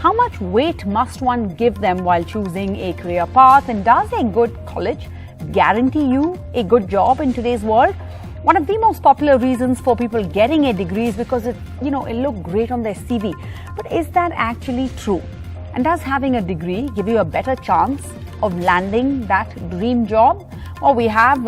How much weight must one give them while choosing a career path? And does a good college guarantee you a good job in today's world? One of the most popular reasons for people getting a degree is because it look great on their CV. But is that actually true? And does having a degree give you a better chance of landing that dream job? Well, we have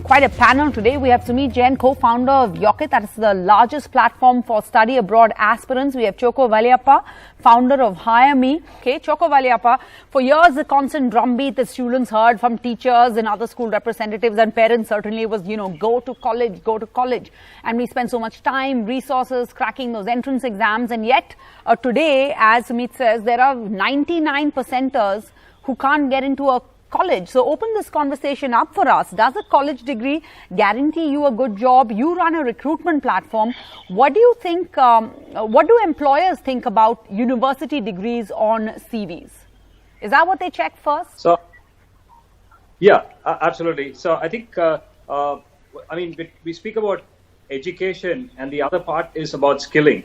quite a panel today. We have Sumit Jain, co-founder of Yokit, that is the largest platform for study abroad aspirants. We have Choko Valiappa, founder of HireMee. Okay, Choko Valiappa, for years the constant drumbeat that students heard from teachers and other school representatives and parents certainly was, go to college. And we spend so much time, resources, cracking those entrance exams. And yet today, as Sumit says, there are 99%ers who can't get into a college. So open this conversation up for us. Does a college degree guarantee you a good job? You run a recruitment platform. What do you think, what do employers think about university degrees on CVs? Is that what they check first? So, yeah, absolutely. So I think, we speak about education and the other part is about skilling.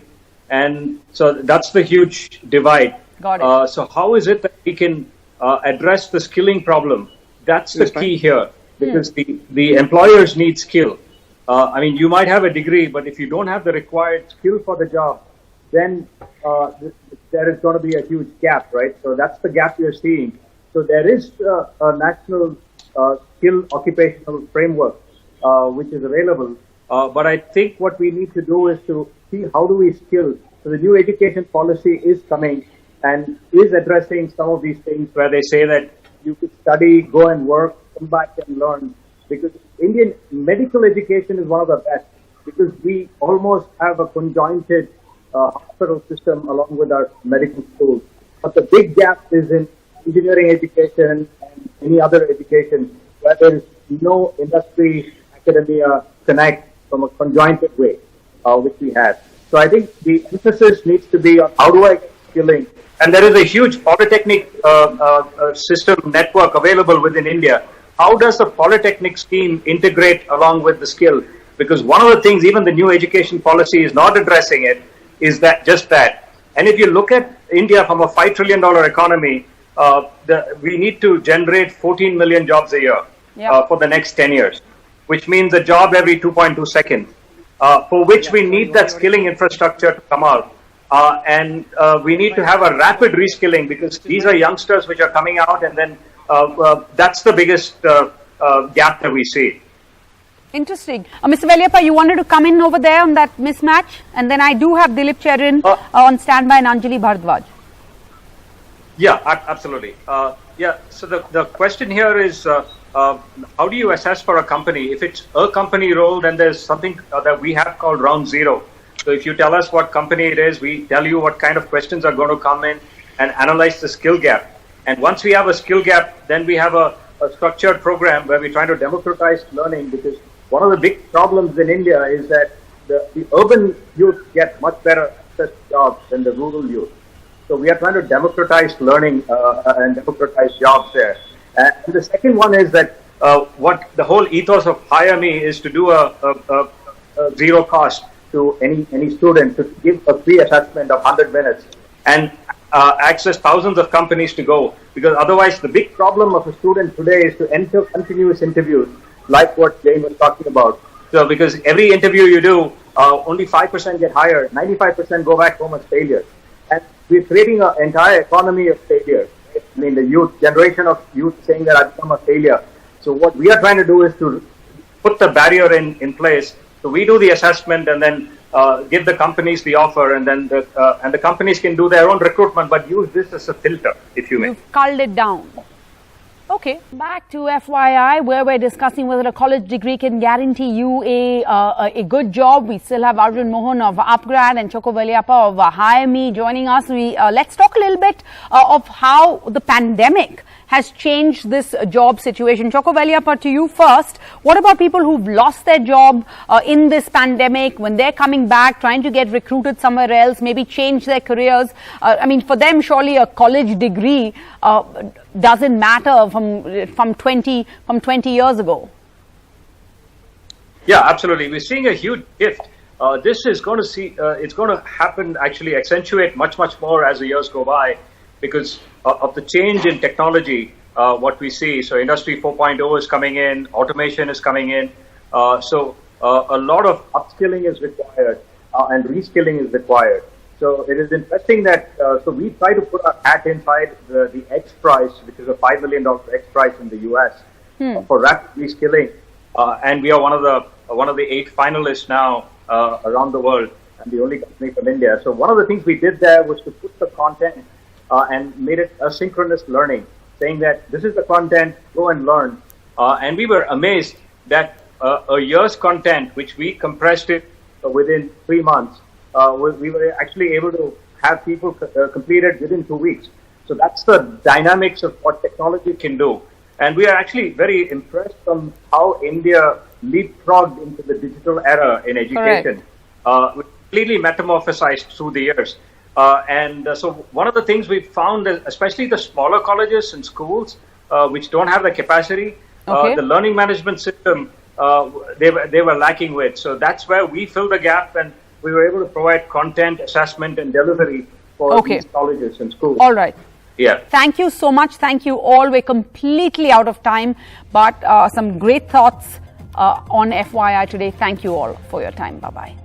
And so that's the huge divide. Got it. So how is it that we can address the skilling problem? That's the key here, because the employers need skill. You might have a degree, but if you don't have the required skill for the job, then there is going to be a huge gap, right? So that's the gap you're seeing. So there is a national skill occupational framework which is available. But I think what we need to do is to see how do we skill. So the new education policy is coming and is addressing some of these things where they say that you could study, go and work, come back and learn. Because Indian medical education is one of the best, because we almost have a conjointed hospital system along with our medical schools. But the big gap is in engineering education and any other education where there is no industry academia connect from a conjointed way, which we have. So I think the emphasis needs to be on how do I get skilling. And there is a huge polytechnic system network available within India. How does the polytechnic scheme integrate along with the skill? Because one of the things, even the new education policy is not addressing it, is that just that. And if you look at India from a $5 trillion economy, we need to generate 14 million jobs a year for the next 10 years, which means a job every 2.2 seconds, for which we need that skilling infrastructure to come out. And we need to have a rapid reskilling, because these are youngsters which are coming out, and then that's the biggest gap that we see. Interesting. Mr. Valiappa, you wanted to come in over there on that mismatch? And then I do have Dilip Cherin on standby and Anjali Bhardwaj. Yeah, absolutely. So the question here is, how do you assess for a company? If it's a company role, then there's something that we have called round zero. So if you tell us what company it is, we tell you what kind of questions are going to come in and analyze the skill gap. And once we have a skill gap, then we have a structured program where we're trying to democratize learning, because one of the big problems in India is that the urban youth get much better access to jobs than the rural youth. So we are trying to democratize learning and democratize jobs there. And the second one is that what the whole ethos of HireMee is to do a zero cost to any student, to give a free assessment of 100 minutes and access thousands of companies to go. Because otherwise, the big problem of a student today is to enter continuous interviews, like what Jane was talking about. So because every interview you do, only 5% get hired, 95% go back home as failures. And we're creating an entire economy of failures. I mean, the youth, generation of youth saying that I've become a failure. So what we are trying to do is to put the barrier in place. So we do the assessment and then give the companies the offer, and then the companies can do their own recruitment, but use this as a filter, if you may. You've culled it down. Okay, back to FYI, where we're discussing whether a college degree can guarantee you a good job. We still have Arjun Mohan of Upgrad and Choko Valiappa of HireMee joining us. Let's talk a little bit of how the pandemic has changed this job situation. Choko Valiappa, to you first. What about people who've lost their job in this pandemic, when they're coming back, trying to get recruited somewhere else, maybe change their careers? For them, surely a college degree doesn't matter from 20 years ago. Yeah, absolutely. We're seeing a huge shift this is going to it's going to happen, actually accentuate much more as the years go by, because of the change in technology, what we see. So Industry 4.0 is coming in, automation is coming in. So a lot of upskilling is required and reskilling is required. So it is interesting that, so we try to put our hat inside the XPRIZE, which is a $5 million XPRIZE in the US for rapid reskilling. And we are one of the 8 finalists now around the world, and the only company from India. So one of the things we did there was to put the content and made it asynchronous learning, saying that this is the content, go and learn. And we were amazed that a year's content, which we compressed it within 3 months, we were actually able to have people complete it within 2 weeks. So that's the dynamics of what technology can do. And we are actually very impressed from how India leapfrogged into the digital era in education, completely metamorphosized through the years. So one of the things we've found, especially the smaller colleges and schools, which don't have the capacity, the learning management system, they were lacking with. So that's where we filled the gap, and we were able to provide content, assessment, and delivery for these colleges and schools. All right. Yeah. Thank you so much. Thank you all. We're completely out of time, but some great thoughts on FYI today. Thank you all for your time. Bye-bye.